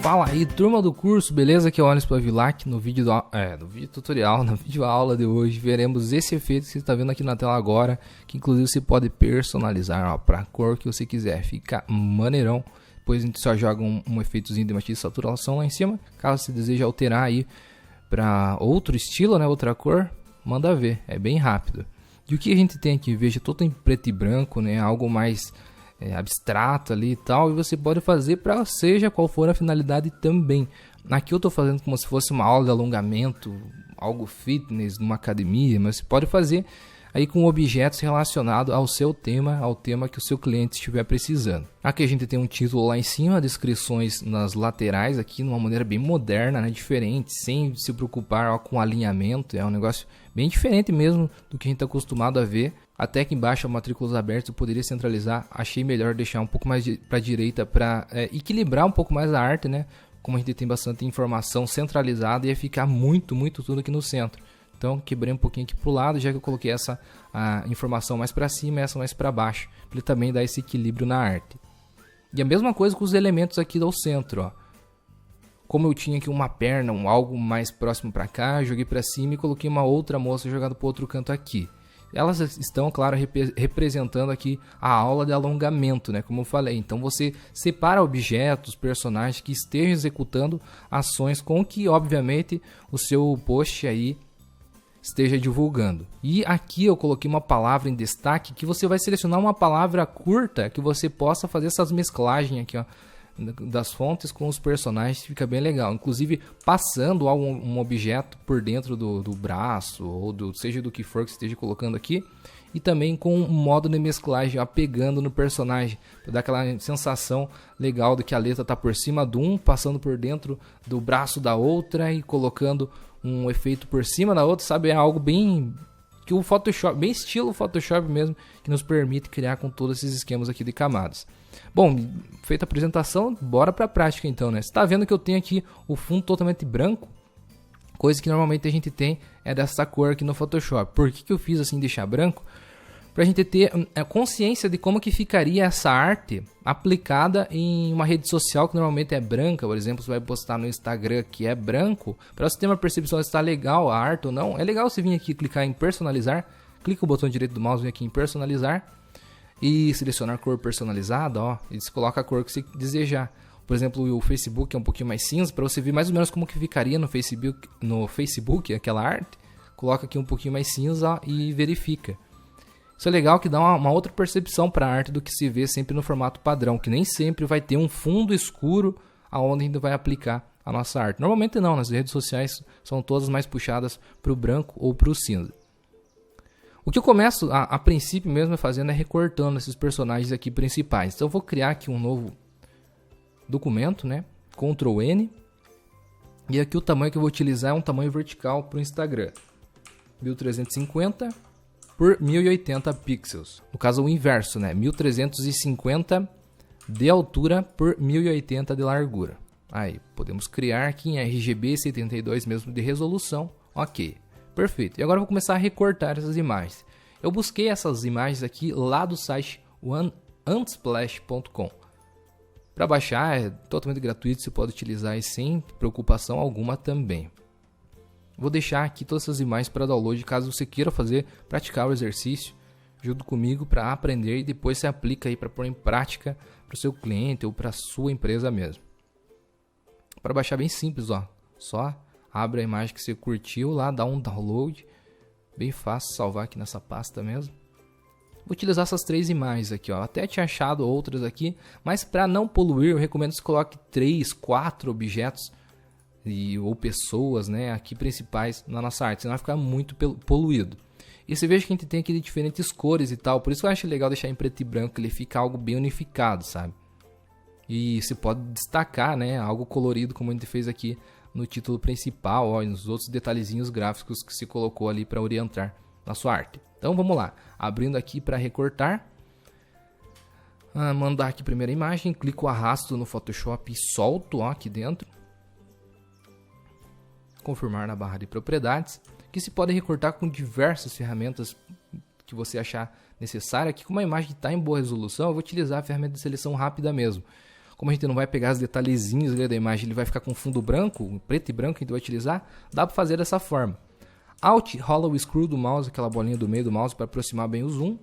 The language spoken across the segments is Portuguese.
Fala aí, turma do curso, beleza? Aqui é o Alisson Pavilac. No vídeo tutorial, na videoaula de hoje, veremos esse efeito que você está vendo aqui na tela agora, que inclusive você pode personalizar para a cor que você quiser, fica maneirão. Depois a gente só joga um efeitozinho de matiz de saturação lá em cima. Caso você deseje alterar aí para outro estilo, né, outra cor, manda ver, é bem rápido. E o que a gente tem aqui, veja, todo em preto e branco, né, algo mais abstrato ali e tal, e você pode fazer para seja qual for a finalidade também. Aqui eu estou fazendo como se fosse uma aula de alongamento, algo fitness, numa academia, mas você pode fazer aí com objetos relacionados ao seu tema, ao tema que o seu cliente estiver precisando. Aqui a gente tem um título lá em cima, descrições nas laterais aqui, de uma maneira bem moderna, né, diferente, sem se preocupar com alinhamento, é um negócio bem diferente mesmo do que a gente está acostumado a ver. Até aqui embaixo, a matrículas abertas, eu poderia centralizar, achei melhor deixar um pouco mais para a direita para equilibrar um pouco mais a arte, né? Como a gente tem bastante informação centralizada, ia ficar muito tudo aqui no centro. Então quebrei um pouquinho aqui para o lado, já que eu coloquei a informação mais para cima e essa mais para baixo, para ele também dar esse equilíbrio na arte. E a mesma coisa com os elementos aqui do centro, ó. Como eu tinha aqui uma perna, algo mais próximo para cá, joguei para cima e coloquei uma outra moça jogada para o outro canto aqui. Elas estão, claro, representando aqui a aula de alongamento, né? Como eu falei. Então você separa objetos, personagens que estejam executando ações com que, obviamente, o seu post aí esteja divulgando. E aqui eu coloquei uma palavra em destaque que você vai selecionar uma palavra curta que você possa fazer essas mesclagens aqui, ó, das fontes com os personagens, fica bem legal. Inclusive passando um objeto por dentro do braço ou seja do que for que você esteja colocando aqui, e também com um modo de mesclagem apegando no personagem, para dar aquela sensação legal de que a letra está por cima de um, passando por dentro do braço da outra e colocando um efeito por cima da outra, sabe? É algo bem que o Photoshop, bem estilo Photoshop mesmo, que nos permite criar com todos esses esquemas aqui de camadas. Bom, feita a apresentação, bora para a prática então, né? Você está vendo que eu tenho aqui o fundo totalmente branco, coisa que normalmente a gente tem é dessa cor aqui no Photoshop. Por que eu fiz assim, deixar branco? Para a gente ter a consciência de como que ficaria essa arte aplicada em uma rede social que normalmente é branca. Por exemplo, você vai postar no Instagram que é branco, para você ter uma percepção se está legal a arte ou não. É legal você vir aqui clicar em personalizar, clica o botão direito do mouse, vem aqui em personalizar e selecionar cor personalizada, ó, e você coloca a cor que você desejar. Por exemplo, o Facebook é um pouquinho mais cinza, para você ver mais ou menos como que ficaria no Facebook aquela arte. Coloca aqui um pouquinho mais cinza, ó, e verifica. Isso é legal, que dá uma outra percepção para a arte do que se vê sempre no formato padrão, que nem sempre vai ter um fundo escuro aonde a gente vai aplicar a nossa arte. Normalmente não, nas redes sociais são todas mais puxadas para o branco ou para o cinza. O que eu começo a princípio mesmo fazendo é recortando esses personagens aqui principais. Então eu vou criar aqui um novo documento, né? Ctrl N. E aqui o tamanho que eu vou utilizar é um tamanho vertical para o Instagram. 1350 por 1080 pixels. No caso o inverso, né? 1350 de altura por 1080 de largura. Aí podemos criar aqui em RGB 72 mesmo de resolução. Ok. Perfeito. E agora eu vou começar a recortar essas imagens. Eu busquei essas imagens aqui lá do site unsplash.com. Para baixar é totalmente gratuito, você pode utilizar sem preocupação alguma também. Vou deixar aqui todas essas imagens para download caso você queira praticar o exercício junto comigo para aprender e depois você aplica aí para pôr em prática para o seu cliente ou para a sua empresa mesmo. Para baixar bem simples, ó. Só abre a imagem que você curtiu lá, dá um download. Bem fácil salvar aqui nessa pasta mesmo. Vou utilizar essas 3 imagens aqui, ó. Até tinha achado outras aqui, mas para não poluir, eu recomendo que você coloque 3, 4 objetos ou pessoas, né, aqui principais na nossa arte, senão vai ficar muito poluído. E você veja que a gente tem aqui de diferentes cores e tal, por isso que eu acho legal deixar em preto e branco, que ele fica algo bem unificado, sabe? E você pode destacar, né, algo colorido como a gente fez aqui no título principal, ó, e nos outros detalhezinhos gráficos que se colocou ali para orientar na sua arte. Então vamos lá, abrindo aqui para recortar, mandar aqui a primeira imagem, clico, arrasto no Photoshop e solto, ó, aqui dentro. Confirmar na barra de propriedades, que se pode recortar com diversas ferramentas que você achar necessária. Aqui, como a imagem está em boa resolução, eu vou utilizar a ferramenta de seleção rápida mesmo. como a gente não vai pegar os detalhezinhos ali da imagem, ele vai ficar com fundo branco, preto e branco que a gente vai utilizar, dá para fazer dessa forma. Alt, rola o screw do mouse, aquela bolinha do meio do mouse para aproximar bem o zoom.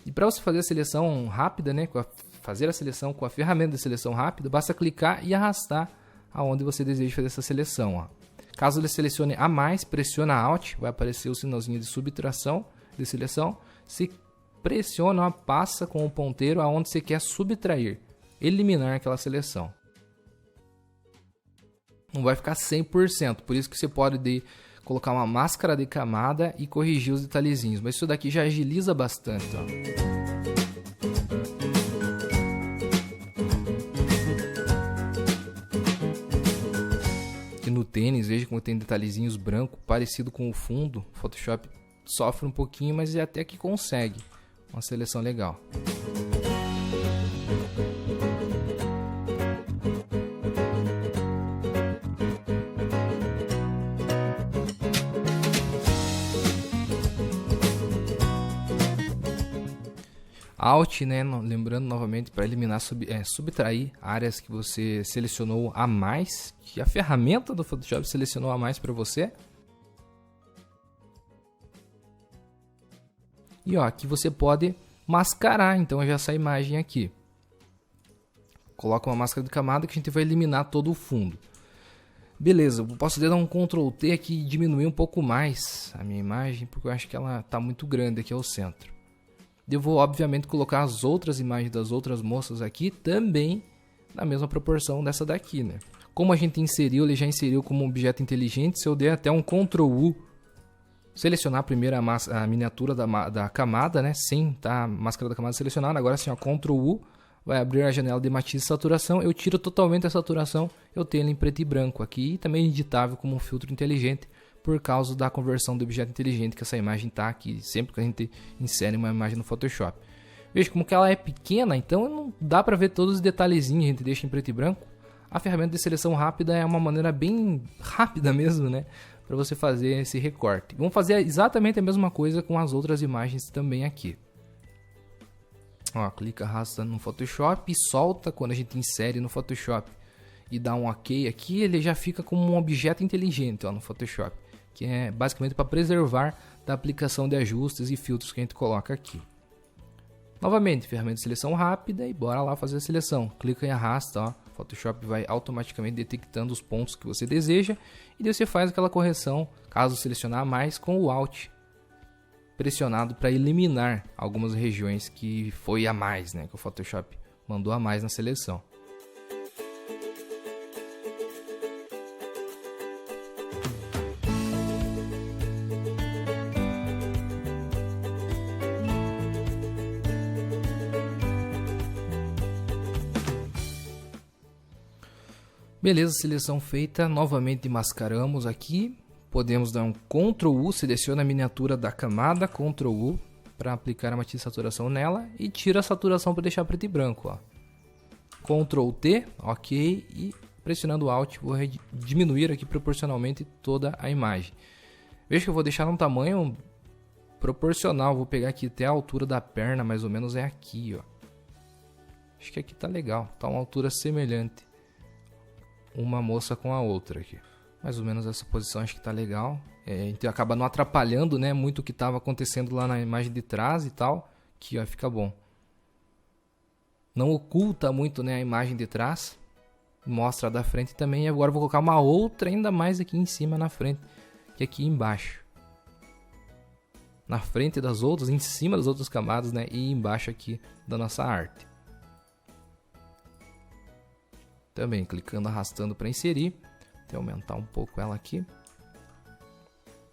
E para você fazer a seleção rápida, né, fazer a seleção com a ferramenta de seleção rápida, basta clicar e arrastar aonde você deseja fazer essa seleção. Ó. Caso ele selecione a mais, pressiona Alt, vai aparecer o sinalzinho de subtração, de seleção. Se pressiona, passa com o ponteiro aonde você quer subtrair, eliminar aquela seleção. Não vai ficar 100%, por isso que você pode colocar uma máscara de camada e corrigir os detalhezinhos, mas isso daqui já agiliza bastante. Ó. Aqui no tênis, veja como tem detalhezinhos branco parecido com o fundo. O Photoshop sofre um pouquinho, mas até que consegue uma seleção legal. Alt, né, lembrando novamente para eliminar, subtrair áreas que você selecionou a mais, que a ferramenta do Photoshop selecionou a mais para você. E ó, aqui você pode mascarar, então já essa imagem aqui. Coloca uma máscara de camada que a gente vai eliminar todo o fundo. Beleza, eu posso dar um Ctrl T aqui e diminuir um pouco mais a minha imagem, porque eu acho que ela está muito grande aqui ao centro. Eu vou obviamente colocar as outras imagens das outras moças aqui também na mesma proporção dessa daqui, né? Como a gente inseriu, ele já inseriu como um objeto inteligente, se eu der até um Ctrl U, selecionar primeiro a miniatura da camada, né? Sem tá a máscara da camada selecionada, agora assim, ó, Ctrl U, vai abrir a janela de matiz e saturação, eu tiro totalmente a saturação, eu tenho ele em preto e branco aqui, e também editável como um filtro inteligente, por causa da conversão do objeto inteligente que essa imagem está aqui, sempre que a gente insere uma imagem no Photoshop. Veja como que ela é pequena, então não dá para ver todos os detalhezinhos, a gente deixa em preto e branco. A ferramenta de seleção rápida é uma maneira bem rápida mesmo, né, para você fazer esse recorte. Vamos fazer exatamente a mesma coisa com as outras imagens também aqui. Ó, clica, arrasta no Photoshop e solta quando a gente insere no Photoshop. E dá um OK aqui, ele já fica como um objeto inteligente, ó, no Photoshop. Que é basicamente para preservar da aplicação de ajustes e filtros que a gente coloca aqui. Novamente, ferramenta de seleção rápida e bora lá fazer a seleção. Clica e arrasta, ó. O Photoshop vai automaticamente detectando os pontos que você deseja e daí você faz aquela correção, caso selecionar mais, com o Alt pressionado para eliminar algumas regiões que foi a mais, né, que o Photoshop mandou a mais na seleção. Beleza, seleção feita, novamente mascaramos aqui, podemos dar um Ctrl U, seleciona a miniatura da camada, Ctrl U, para aplicar a matiz de saturação nela e tira a saturação para deixar preto e branco. Ó. Ctrl T, OK, e pressionando Alt vou diminuir aqui proporcionalmente toda a imagem. Veja que eu vou deixar num tamanho proporcional, vou pegar aqui até a altura da perna, mais ou menos é aqui. Ó. Acho que aqui tá legal, tá uma altura semelhante. Uma moça com a outra aqui. Mais ou menos essa posição acho que tá legal. Então acaba não atrapalhando, né, muito o que estava acontecendo lá na imagem de trás e tal. Aqui, ó, fica bom. Não oculta muito, né, a imagem de trás. Mostra a da frente também. E agora eu vou colocar uma outra ainda mais aqui em cima na frente. Que é aqui embaixo. Na frente das outras, em cima das outras camadas, né, e embaixo aqui da nossa arte. Também clicando, arrastando para inserir. Até aumentar um pouco ela aqui.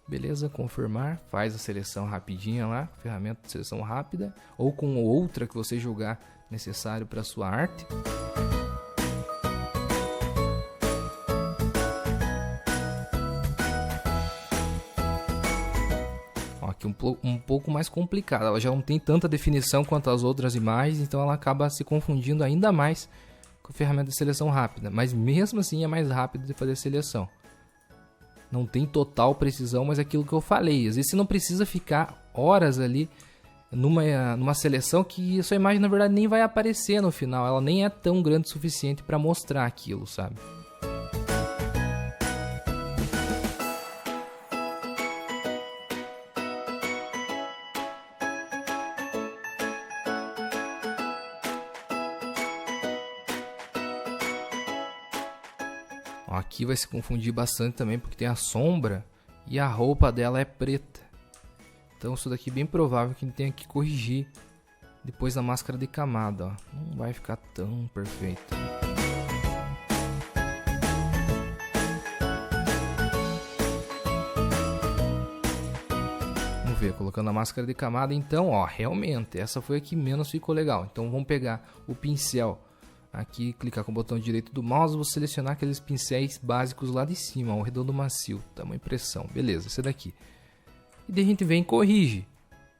Beleza, confirmar. Faz a seleção rapidinha lá. Ferramenta de seleção rápida. Ou com outra que você julgar necessário para sua arte. Ó, aqui um pouco mais complicada. Ela já não tem tanta definição quanto as outras imagens. Então ela acaba se confundindo ainda mais com a ferramenta de seleção rápida, mas mesmo assim é mais rápido de fazer a seleção. Não tem total precisão, mas é aquilo que eu falei, às vezes você não precisa ficar horas ali numa seleção que sua imagem na verdade nem vai aparecer no final, ela nem é tão grande o suficiente para mostrar aquilo, sabe? Ó, aqui vai se confundir bastante também porque tem a sombra e a roupa dela é preta. Então isso daqui é bem provável que a gente tenha que corrigir depois da máscara de camada, ó. Não vai ficar tão perfeito. Vamos ver, colocando a máscara de camada então, ó, realmente essa foi a que menos ficou legal. Então vamos pegar o pincel aqui, clicar com o botão direito do mouse, vou selecionar aqueles pincéis básicos lá de cima, o redondo macio, tamanho pressão, beleza, esse daqui. E daí a gente vem e corrige.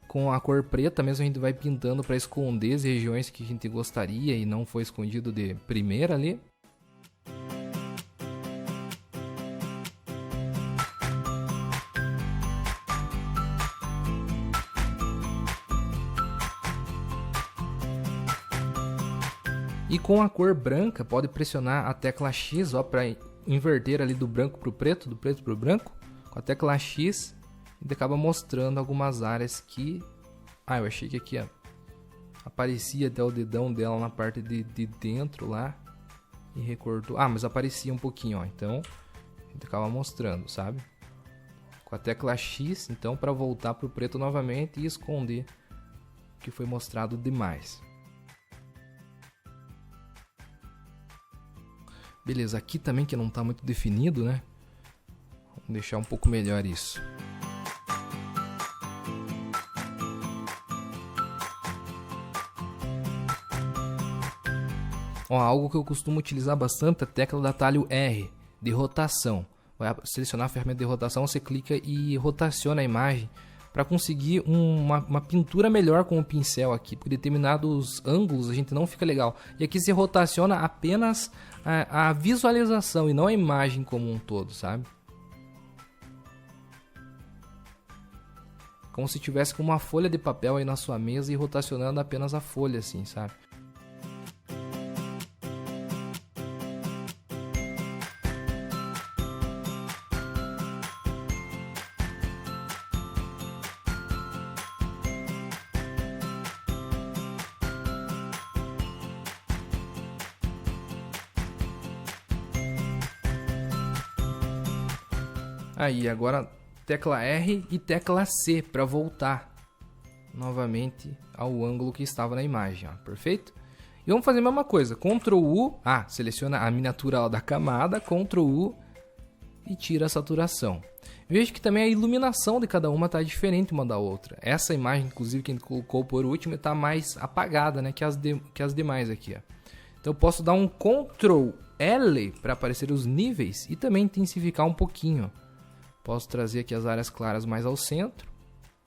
Com a cor preta mesmo a gente vai pintando para esconder as regiões que a gente gostaria e não foi escondido de primeira ali. E com a cor branca, pode pressionar a tecla X para inverter ali do branco para o preto, do preto para o branco. Com a tecla X, a gente acaba mostrando algumas áreas que... Ah, eu achei que aqui ó, aparecia até o dedão dela na parte de dentro lá. E recortou. Ah, mas aparecia um pouquinho, ó. Então, a gente acaba mostrando, sabe? Com a tecla X, então, para voltar para o preto novamente e esconder o que foi mostrado demais. Beleza, aqui também que não está muito definido, né? Vamos deixar um pouco melhor isso. Ó, algo que eu costumo utilizar bastante é a tecla do atalho R, de rotação. Vai selecionar a ferramenta de rotação, você clica e rotaciona a imagem para conseguir uma pintura melhor com o pincel aqui, porque determinados ângulos a gente não fica legal. E aqui se rotaciona apenas a visualização e não a imagem como um todo, sabe? Como se tivesse com uma folha de papel aí na sua mesa e rotacionando apenas a folha assim, sabe? Aí, agora tecla R e tecla C para voltar novamente ao ângulo que estava na imagem, ó, perfeito? E vamos fazer a mesma coisa, Ctrl U, seleciona a miniatura da camada, Ctrl U e tira a saturação. Veja que também a iluminação de cada uma está diferente uma da outra. Essa imagem, inclusive, que a gente colocou por último, está mais apagada, né, que as demais aqui, ó. Então eu posso dar um Ctrl L para aparecer os níveis e também intensificar um pouquinho. Posso trazer aqui as áreas claras mais ao centro.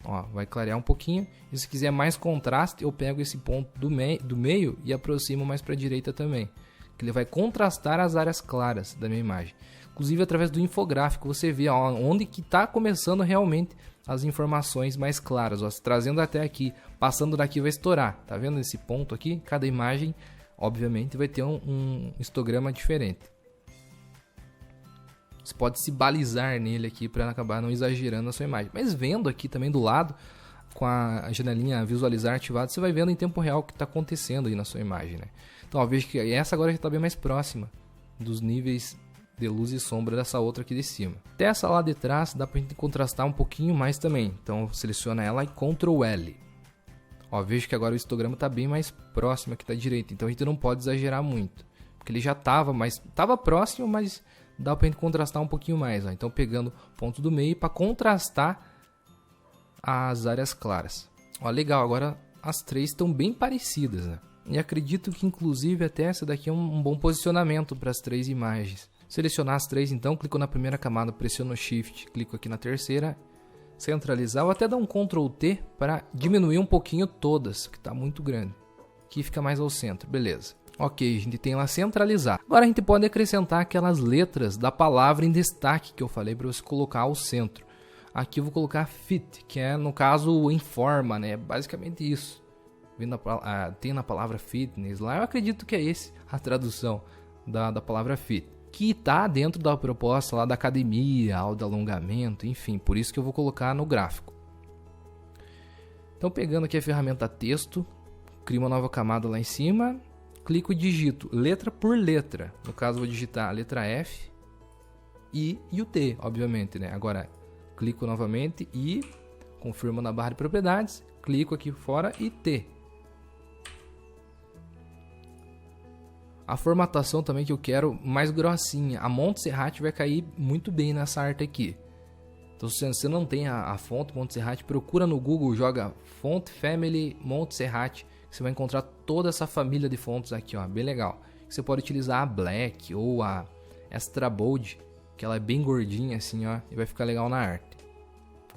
Ó, vai clarear um pouquinho. E se quiser mais contraste, eu pego esse ponto do meio e aproximo mais para a direita também. Que ele vai contrastar as áreas claras da minha imagem. Inclusive através do infográfico você vê ó, onde que está começando realmente as informações mais claras. Ó, trazendo até aqui, passando daqui vai estourar. Tá vendo esse ponto aqui? Cada imagem, obviamente, vai ter um histograma diferente. Você pode se balizar nele aqui para acabar não exagerando a sua imagem. Mas vendo aqui também do lado, com a janelinha visualizar ativada, você vai vendo em tempo real o que está acontecendo aí na sua imagem, né? Então, ó, veja que essa agora está bem mais próxima dos níveis de luz e sombra dessa outra aqui de cima. Até essa lá de trás dá para a gente contrastar um pouquinho mais também. Então, seleciona ela e Ctrl L. Ó, veja que agora o histograma está bem mais próximo aqui da direita. Então, a gente não pode exagerar muito. Porque ele já estava próximo, mas dá pra gente contrastar um pouquinho mais, ó. Então pegando o ponto do meio para contrastar as áreas claras. Ó, legal, agora as três estão bem parecidas, né? E acredito que inclusive até essa daqui é um bom posicionamento para as três imagens. Selecionar as três então, clico na primeira camada, pressiono Shift, clico aqui na terceira, centralizar, ou até dar um Ctrl T para diminuir um pouquinho todas, que está muito grande. Aqui fica mais ao centro, beleza. Ok, a gente tem ela centralizar. Agora a gente pode acrescentar aquelas letras da palavra em destaque que eu falei para você colocar ao centro. Aqui eu vou colocar fit, que é no caso em forma, né? Basicamente isso. Tem na palavra fitness lá, eu acredito que é esse a tradução da palavra fit, que está dentro da proposta lá da academia, aula de alongamento, enfim, por isso que eu vou colocar no gráfico. Então pegando aqui a ferramenta texto, crio uma nova camada lá em cima, clico e digito letra por letra, no caso vou digitar a letra F, I e o T, obviamente, né? Agora clico novamente e confirmo na barra de propriedades, clico aqui fora e T. A formatação também que eu quero mais grossinha. A Montserrat vai cair muito bem nessa arte aqui. Então se você não tem a fonte Montserrat, procura no Google, joga Font Family Montserrat. Você vai encontrar toda essa família de fontes aqui, ó, bem legal. Você pode utilizar a Black ou a Extra Bold, que ela é bem gordinha assim, ó, e vai ficar legal na arte.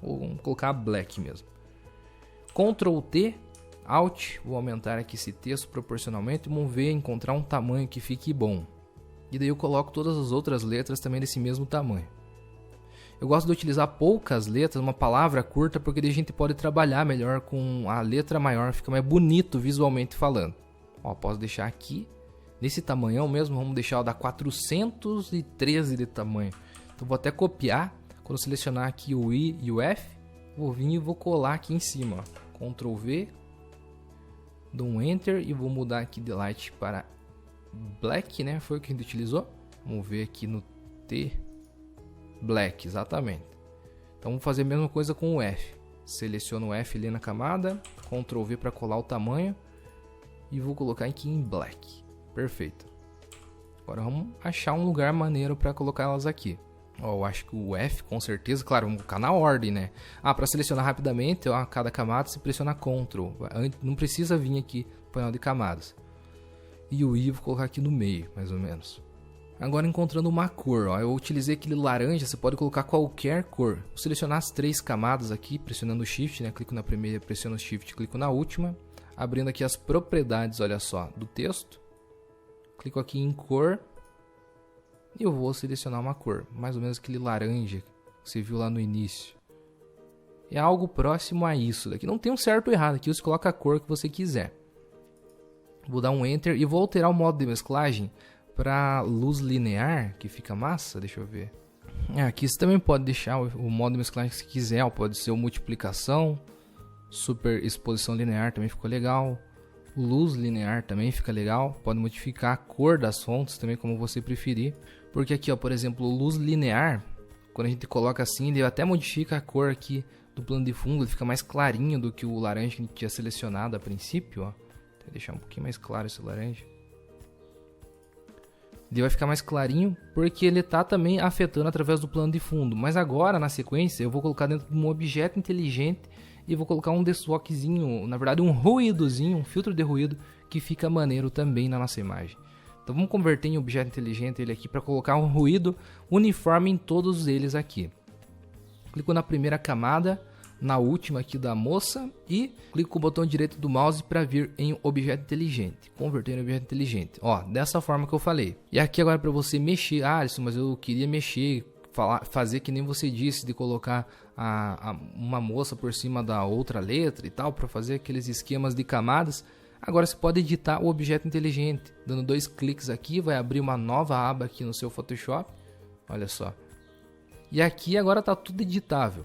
Ou vamos colocar a Black mesmo. Ctrl T, Alt, vou aumentar aqui esse texto proporcionalmente, vamos ver, encontrar um tamanho que fique bom. E daí eu coloco todas as outras letras também desse mesmo tamanho. Eu gosto de utilizar poucas letras, uma palavra curta, porque daí a gente pode trabalhar melhor com a letra maior, fica mais bonito visualmente falando. Ó, posso deixar aqui, nesse tamanhão mesmo, vamos deixar o da 413 de tamanho. Então vou até copiar, quando selecionar aqui o I e o F, vou vir e vou colar aqui em cima. Ó. Ctrl V, dou um Enter e vou mudar aqui de light para Black, né? Foi o que a gente utilizou. Vamos ver aqui no T, Black, exatamente. Então vamos fazer a mesma coisa com o F. Seleciono o F ali na camada, Ctrl V para colar o tamanho e vou colocar aqui em Black. Perfeito. Agora vamos achar um lugar maneiro para colocar elas aqui. Ó, eu acho que o F com certeza, claro, vamos colocar na ordem, né? Para selecionar rapidamente, ó, cada camada se pressiona Ctrl. Não precisa vir aqui no painel de camadas. E o I vou colocar aqui no meio, mais ou menos. Agora encontrando uma cor, ó, eu utilizei aquele laranja, você pode colocar qualquer cor. Vou selecionar as 3 camadas aqui, pressionando o Shift, né? Clico na primeira, pressiono o Shift, clico na última. Abrindo aqui as propriedades, olha só, do texto. Clico aqui em cor. E eu vou selecionar uma cor, mais ou menos aquele laranja que você viu lá no início. É algo próximo a isso daqui. Não tem um certo ou errado, aqui você coloca a cor que você quiser. Vou dar um Enter e vou alterar o modo de mesclagem para luz linear, que fica massa, deixa eu ver. Aqui você também pode deixar o modo de mesclagem que você quiser, pode ser o multiplicação, super exposição linear também ficou legal. Luz linear também fica legal, pode modificar a cor das fontes também como você preferir, porque aqui ó, por exemplo, luz linear, quando a gente coloca assim, ele até modifica a cor aqui do plano de fundo, ele fica mais clarinho do que o laranja que a gente tinha selecionado a princípio, ó. Vou deixar um pouquinho mais claro esse laranja. Ele vai ficar mais clarinho porque ele está também afetando através do plano de fundo, mas agora na sequência eu vou colocar dentro de um objeto inteligente e vou colocar um desfoquezinho, na verdade um ruídozinho, um filtro de ruído que fica maneiro também na nossa imagem. Então vamos converter em objeto inteligente ele aqui para colocar um ruído uniforme em todos eles aqui. Clico na primeira camada, na última aqui da moça e clico com o botão direito do mouse para vir em objeto inteligente, converter em objeto inteligente. Ó, dessa forma que eu falei. E aqui agora para você mexer, Alisson, mas eu queria mexer, fazer que nem você disse, de colocar uma moça por cima da outra letra e tal, para fazer aqueles esquemas de camadas. Agora você pode editar o objeto inteligente, dando 2 cliques aqui, vai abrir uma nova aba aqui no seu Photoshop, olha só. E aqui agora está tudo editável.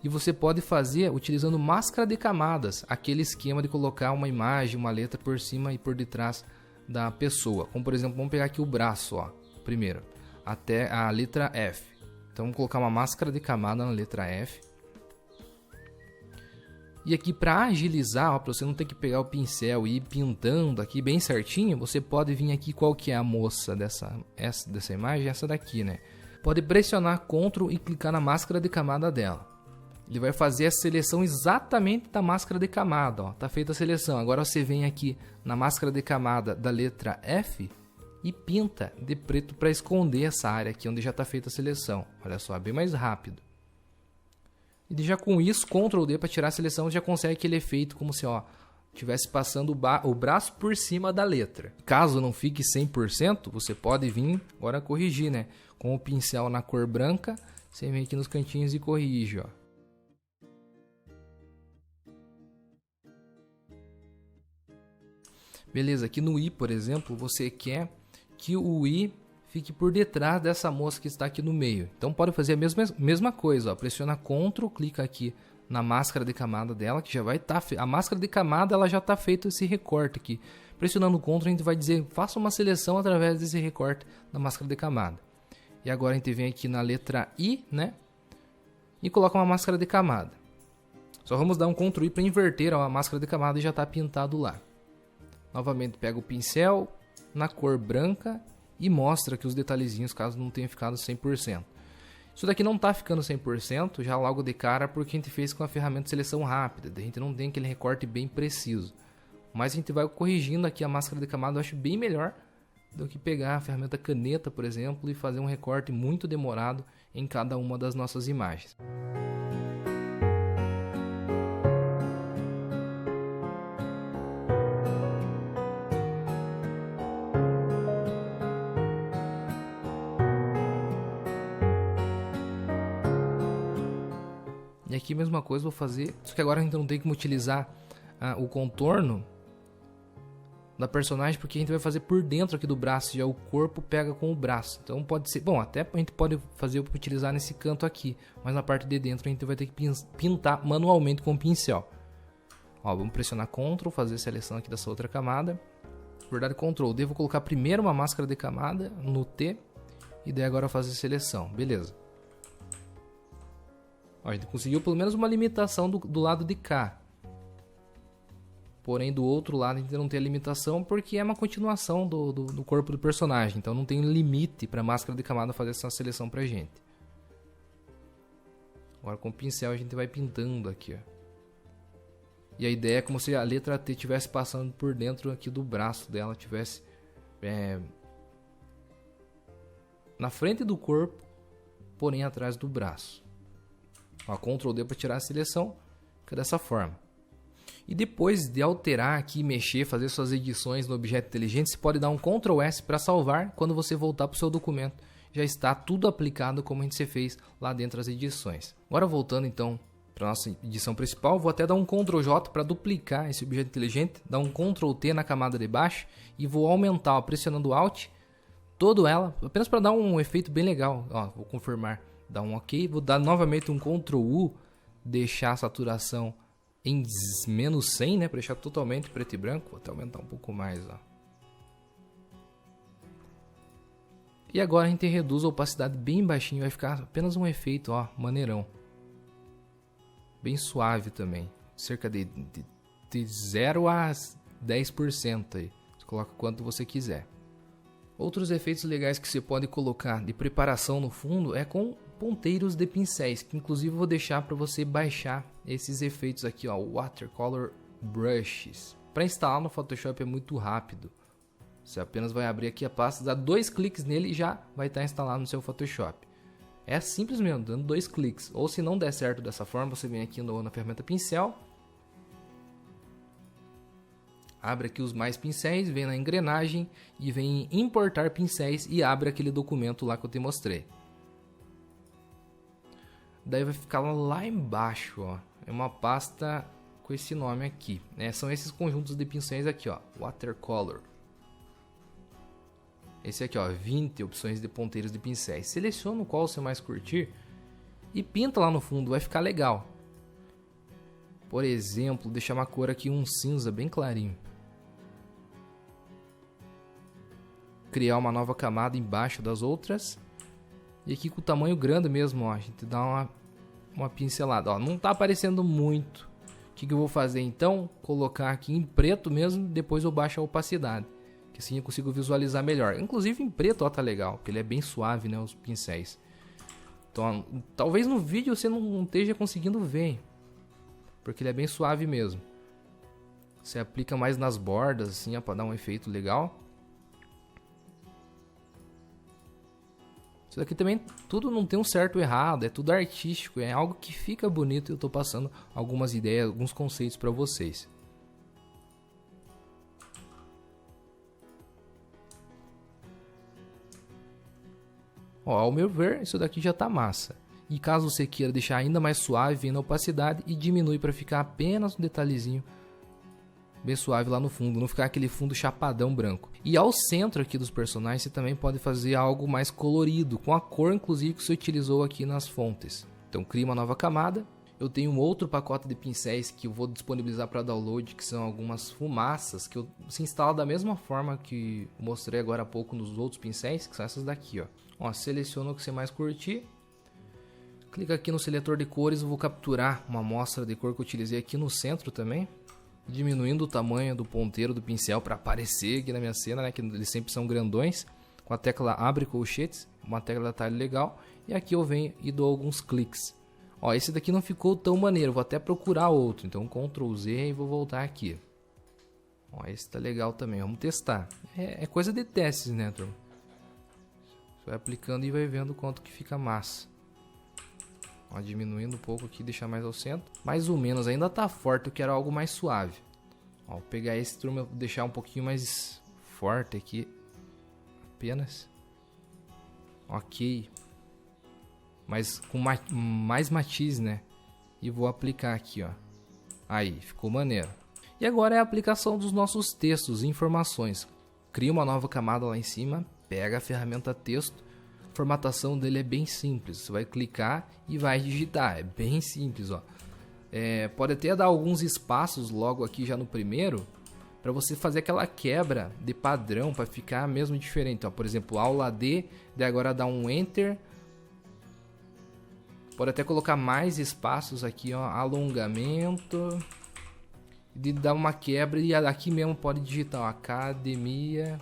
E você pode fazer utilizando máscara de camadas, aquele esquema de colocar uma imagem, uma letra por cima e por detrás da pessoa. Como por exemplo, vamos pegar aqui o braço, ó, primeiro, até a letra F. Então vamos colocar uma máscara de camada na letra F. E aqui para agilizar, para você não ter que pegar o pincel e ir pintando aqui bem certinho, você pode vir aqui, qual que é a moça dessa imagem, essa daqui, né? Pode pressionar Ctrl e clicar na máscara de camada dela. Ele vai fazer a seleção exatamente da máscara de camada, ó. Tá feita a seleção. Agora você vem aqui na máscara de camada da letra F e pinta de preto para esconder essa área aqui onde já está feita a seleção. Olha só, é bem mais rápido. E já com isso, Ctrl D para tirar a seleção, já consegue aquele efeito como se ó, estivesse passando o braço por cima da letra. Caso não fique 100%, você pode vir agora corrigir, né? Com o pincel na cor branca você vem aqui nos cantinhos e corrige, ó. Beleza, aqui no i, por exemplo, você quer que o i fique por detrás dessa moça que está aqui no meio. Então pode fazer a mesma coisa, ó. Pressiona Ctrl, clica aqui na máscara de camada dela, que já vai estar... A máscara de camada ela já está feito esse recorte aqui. Pressionando Ctrl a gente vai dizer, faça uma seleção através desse recorte da máscara de camada. E agora a gente vem aqui na letra I, né? E coloca uma máscara de camada. Só vamos dar um Ctrl I para inverter a máscara de camada e já está pintado lá. Novamente pega o pincel na cor branca e mostra aqui os detalhezinhos caso não tenha ficado 100%. Isso daqui não está ficando 100% já logo de cara porque a gente fez com a ferramenta de seleção rápida. A gente não tem aquele recorte bem preciso. Mas a gente vai corrigindo aqui a máscara de camada, eu acho bem melhor do que pegar a ferramenta caneta, por exemplo, e fazer um recorte muito demorado em cada uma das nossas imagens. E aqui a mesma coisa vou fazer, só que agora a gente não tem como utilizar o contorno da personagem, porque a gente vai fazer por dentro aqui do braço, já o corpo pega com o braço. Então pode ser, bom, até a gente pode fazer utilizar nesse canto aqui, mas na parte de dentro a gente vai ter que pintar manualmente com o pincel. Ó, vamos pressionar Ctrl, fazer a seleção aqui dessa outra camada. Na verdade, Ctrl, devo colocar primeiro uma máscara de camada no T e daí agora fazer a seleção, beleza. Ó, a gente conseguiu pelo menos uma limitação do lado de cá. Porém, do outro lado a gente não tem a limitação porque é uma continuação do corpo do personagem. Então não tem limite para a máscara de camada fazer essa seleção pra gente. Agora com o pincel a gente vai pintando aqui, ó. E a ideia é como se a letra T estivesse passando por dentro aqui do braço dela, tivesse na frente do corpo, porém atrás do braço. Ó, Ctrl D para tirar a seleção, fica dessa forma. E depois de alterar aqui, mexer, fazer suas edições no objeto inteligente, você pode dar um Ctrl S para salvar. Quando você voltar para o seu documento, já está tudo aplicado como a gente fez lá dentro das edições. Agora voltando então para a nossa edição principal, vou até dar um Ctrl J para duplicar esse objeto inteligente, dar um Ctrl T na camada de baixo e vou aumentar, ó, pressionando Alt, toda ela, apenas para dar um efeito bem legal. Ó, vou confirmar, dar um OK, vou dar novamente um Ctrl U, deixar a saturação em menos 100, né, para deixar totalmente preto e branco. Vou até aumentar um pouco mais, ó. E agora a gente reduz a opacidade bem baixinho, vai ficar apenas um efeito, ó, maneirão. Bem suave também, cerca de 0 a 10% aí. Você coloca quanto você quiser. Outros efeitos legais que você pode colocar de preparação no fundo é com ponteiros de pincéis, que inclusive eu vou deixar para você baixar esses efeitos aqui, ó, Watercolor Brushes. Para instalar no Photoshop é muito rápido. Você apenas vai abrir aqui a pasta, dá 2 cliques nele e já vai estar instalado no seu Photoshop. É simples mesmo, dando 2 cliques. Ou se não der certo dessa forma, você vem aqui na ferramenta pincel, abre aqui os mais pincéis, vem na engrenagem e vem em importar pincéis e abre aquele documento lá que eu te mostrei. Daí vai ficar lá embaixo, ó, é uma pasta com esse nome aqui, né? São esses conjuntos de pincéis aqui, ó, Watercolor. Esse aqui, ó, 20 opções de ponteiros de pincéis. Seleciona o qual você mais curtir e pinta lá no fundo, vai ficar legal. Por exemplo, deixar uma cor aqui, um cinza bem clarinho. Criar uma nova camada embaixo das outras. E aqui com o tamanho grande mesmo, ó, a gente dá uma pincelada. Ó, não tá aparecendo muito. O que eu vou fazer então? Colocar aqui em preto mesmo, depois eu baixo a opacidade. Que assim eu consigo visualizar melhor. Inclusive em preto, ó, tá legal, porque ele é bem suave, né, os pincéis. Então, talvez no vídeo você não esteja conseguindo ver, porque ele é bem suave mesmo. Você aplica mais nas bordas, assim, ó, para dar um efeito legal. Isso daqui também, tudo não tem um certo ou errado, é tudo artístico, é algo que fica bonito e eu estou passando algumas ideias, alguns conceitos para vocês. Ó, ao meu ver, isso daqui já tá massa. E caso você queira deixar ainda mais suave, vem na opacidade e diminui para ficar apenas um detalhezinho bem suave lá no fundo, não ficar aquele fundo chapadão branco. E ao centro aqui dos personagens você também pode fazer algo mais colorido, com a cor inclusive que você utilizou aqui nas fontes. Então cria uma nova camada. Eu tenho um outro pacote de pincéis que eu vou disponibilizar para download, que são algumas fumaças que se instala da mesma forma que eu mostrei agora há pouco nos outros pincéis, que são essas daqui, ó. Seleciona o que você mais curtir. Clica aqui no seletor de cores, eu vou capturar uma amostra de cor que eu utilizei aqui no centro também, diminuindo o tamanho do ponteiro do pincel para aparecer aqui na minha cena, né, que eles sempre são grandões. Com a tecla abre colchetes, uma tecla de atalho legal, e aqui eu venho e dou alguns cliques. Ó, esse daqui não ficou tão maneiro, vou até procurar outro, então Ctrl Z e vou voltar aqui. Ó, esse tá legal também, vamos testar. É coisa de testes, né, turma? Você vai aplicando e vai vendo quanto que fica massa. Ó, diminuindo um pouco aqui, deixar mais ao centro. Mais ou menos, ainda tá forte, eu quero algo mais suave. Ó, vou pegar esse, turma, vou deixar um pouquinho mais forte aqui. Apenas. Ok. Mas com mais matiz, né? E vou aplicar aqui, ó. Aí, ficou maneiro. E agora é a aplicação dos nossos textos e informações. Cria uma nova camada lá em cima, pega a ferramenta texto. A formatação dele é bem simples. Você vai clicar e vai digitar. É bem simples, ó. Pode até dar alguns espaços logo aqui já no primeiro, para você fazer aquela quebra de padrão, para ficar mesmo diferente. Ó, por exemplo, aula D, daí agora dá um Enter. Pode até colocar mais espaços aqui, ó, alongamento, de dar uma quebra, e aqui mesmo pode digitar, ó, academia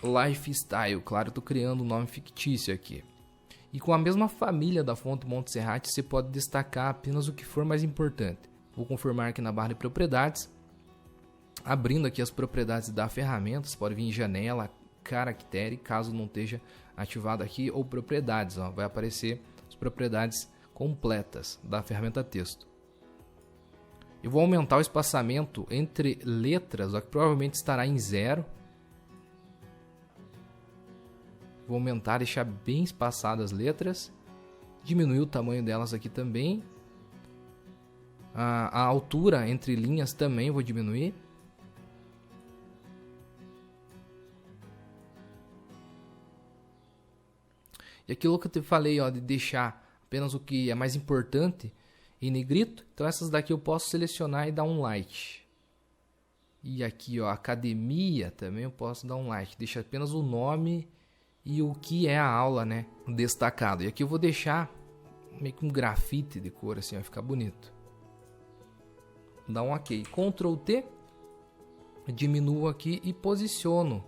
lifestyle. Claro, eu tô criando um nome fictício aqui. E com a mesma família da fonte Montserrat, você pode destacar apenas o que for mais importante. Vou confirmar aqui na barra de propriedades, abrindo aqui as propriedades da ferramenta. Você pode vir em janela, caractere, caso não esteja ativado aqui, ou propriedades, ó, vai aparecer as propriedades completas da ferramenta texto. Eu vou aumentar o espaçamento entre letras, ó, que provavelmente estará em 0. Vou aumentar, deixar bem espaçadas as letras, diminuir o tamanho delas aqui também. A altura entre linhas também vou diminuir. E aquilo que eu te falei, ó, de deixar apenas o que é mais importante em negrito. Então essas daqui eu posso selecionar e dar um light. E aqui, ó, academia também eu posso dar um light. Deixa apenas o nome e o que é a aula, né, destacado. E aqui eu vou deixar meio que um grafite de cor assim, vai ficar bonito. Dá um OK. Ctrl T. Diminuo aqui e posiciono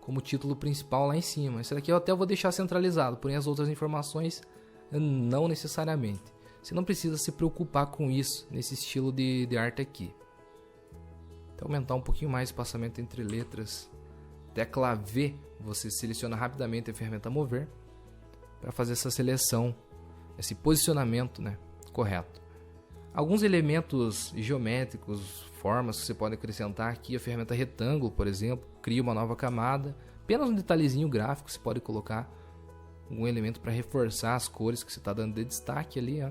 como título principal lá em cima. Esse daqui eu até vou deixar centralizado, porém as outras informações não necessariamente. Você não precisa se preocupar com isso nesse estilo de arte aqui. Então aumentar um pouquinho mais o espaçamento entre letras. Tecla V, você seleciona rapidamente a ferramenta mover para fazer essa seleção, esse posicionamento, né, correto. Alguns elementos geométricos, formas que você pode acrescentar aqui, a ferramenta retângulo, por exemplo, cria uma nova camada, apenas um detalhezinho gráfico, você pode colocar algum elemento para reforçar as cores que você está dando de destaque ali, ó,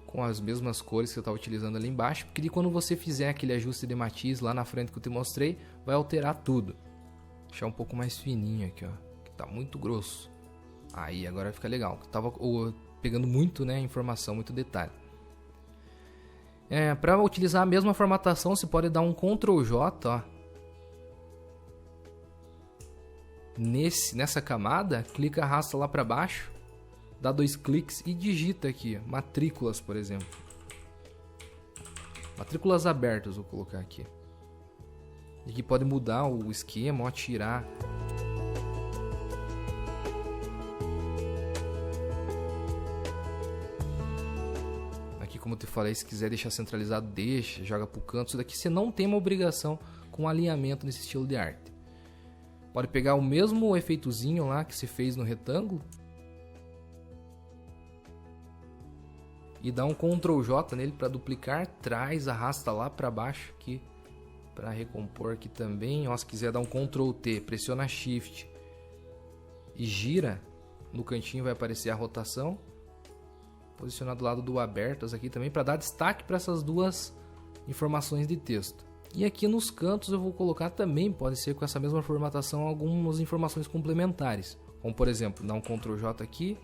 com as mesmas cores que eu estava utilizando ali embaixo, porque quando você fizer aquele ajuste de matiz lá na frente que eu te mostrei, vai alterar tudo. Deixar um pouco mais fininho aqui, ó, que tá muito grosso. Aí agora fica legal. Tava pegando muito, né, informação, muito detalhe. Para utilizar a mesma formatação, você pode dar um Ctrl J, ó, nessa camada, clica, arrasta lá para baixo, dá 2 cliques e digita aqui, matrículas, por exemplo. Matrículas abertas, vou colocar aqui. E aqui pode mudar o esquema, ó, tirar. Aqui, como eu te falei, se quiser deixar centralizado, deixa, joga pro canto. Isso daqui você não tem uma obrigação com alinhamento nesse estilo de arte. Pode pegar o mesmo efeitozinho lá que você fez no retângulo e dá um Ctrl J nele para duplicar, traz, arrasta lá para baixo aqui para recompor aqui também. Ó, se quiser dar um Ctrl T, pressiona Shift e gira, no cantinho vai aparecer a rotação. Posicionar do lado do abertas aqui também para dar destaque para essas duas informações de texto. E aqui nos cantos eu vou colocar também, pode ser com essa mesma formatação, algumas informações complementares. Como por exemplo, dar um Ctrl J aqui,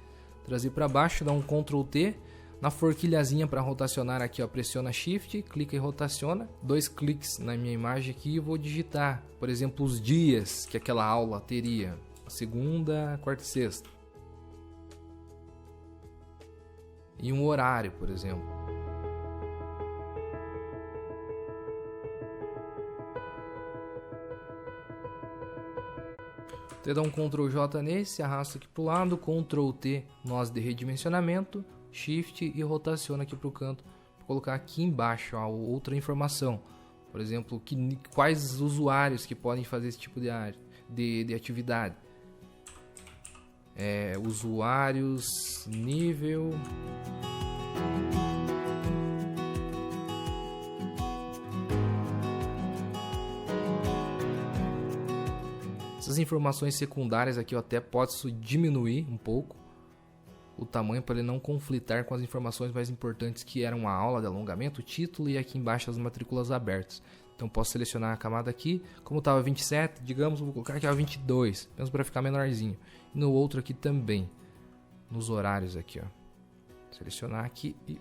trazer para baixo, dar um Ctrl T. Na forquilhazinha para rotacionar aqui, ó, pressiona Shift, clica e rotaciona. 2 cliques na minha imagem aqui e vou digitar, por exemplo, os dias que aquela aula teria. Segunda, quarta e sexta. E um horário, por exemplo. Você dá um Ctrl J nesse, arrasta aqui para o lado, Ctrl T, nós de redimensionamento, Shift e rotaciona aqui para o canto. Vou colocar aqui embaixo ó, outra informação. Por exemplo, quais usuários que podem fazer esse tipo de atividade. Usuários, nível... Essas informações secundárias aqui eu até posso diminuir um pouco o tamanho para ele não conflitar com as informações mais importantes que eram a aula de alongamento, o título e aqui embaixo as matrículas abertas. Então posso selecionar a camada aqui, como estava 27, digamos, vou colocar aqui a 22, mesmo para ficar menorzinho. E no outro aqui também, nos horários aqui, ó. Selecionar aqui e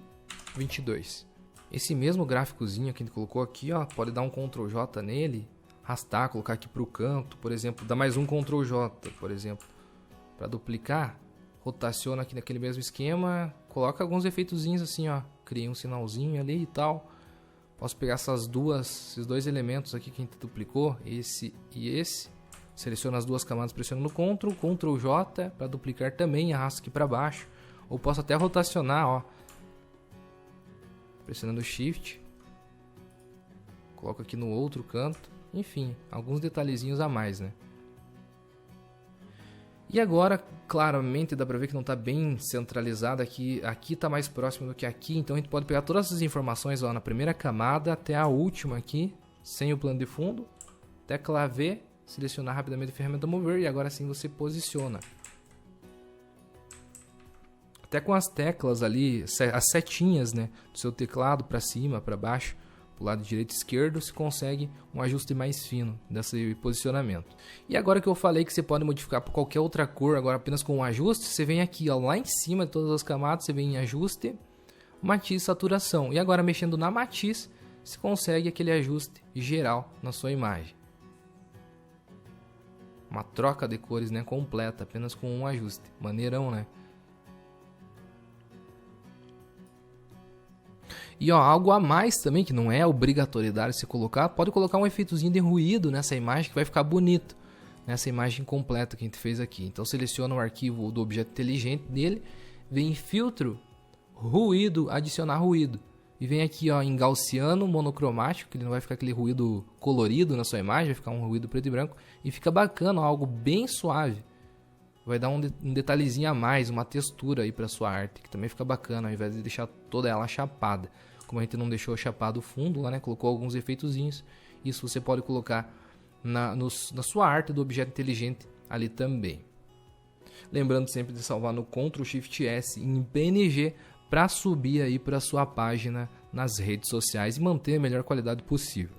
22. Esse mesmo gráficozinho que a gente colocou aqui, ó, pode dar um Ctrl J nele, arrastar, colocar aqui para o canto, por exemplo, dá mais um Ctrl J, por exemplo, para duplicar. Rotaciona aqui naquele mesmo esquema, coloca alguns efeitozinhos assim, ó, cria um sinalzinho ali e tal. Posso pegar esses dois elementos aqui que a gente duplicou, esse e esse. Seleciono as duas camadas pressionando Ctrl J para duplicar também, arrasto aqui para baixo. Ou posso até rotacionar, ó, pressionando Shift. Coloco aqui no outro canto. Enfim, alguns detalhezinhos a mais, né? E agora, claramente, dá para ver que não está bem centralizado aqui. Aqui está mais próximo do que aqui. Então a gente pode pegar todas essas informações ó, na primeira camada até a última aqui, sem o plano de fundo. Tecla V, selecionar rapidamente a ferramenta Mover e agora sim você posiciona. Até com as teclas ali, as setinhas, né, do seu teclado para cima, para baixo, para o lado direito e esquerdo, se consegue um ajuste mais fino desse posicionamento. E agora que eu falei que você pode modificar por qualquer outra cor, agora apenas com um ajuste, você vem aqui ó, lá em cima de todas as camadas, você vem em ajuste, matiz, saturação. E agora mexendo na matiz, você consegue aquele ajuste geral na sua imagem. Uma troca de cores, né, completa, apenas com um ajuste. Maneirão, né? E ó, algo a mais também, que não é obrigatoriedade se colocar, pode colocar um efeitozinho de ruído nessa imagem que vai ficar bonito. Nessa imagem completa que a gente fez aqui. Então seleciona o arquivo do objeto inteligente dele, vem em filtro, ruído, adicionar ruído. E vem aqui ó, em gaussiano, monocromático, que ele não vai ficar aquele ruído colorido na sua imagem, vai ficar um ruído preto e branco. E fica bacana, ó, algo bem suave. Vai dar um detalhezinho a mais, uma textura aí para sua arte, que também fica bacana, ao invés de deixar toda ela chapada. Como a gente não deixou chapado o fundo lá, né? Colocou alguns efeitozinhos. Isso você pode colocar na sua arte do objeto inteligente ali também. Lembrando sempre de salvar no Ctrl Shift S em PNG para subir aí para sua página nas redes sociais e manter a melhor qualidade possível.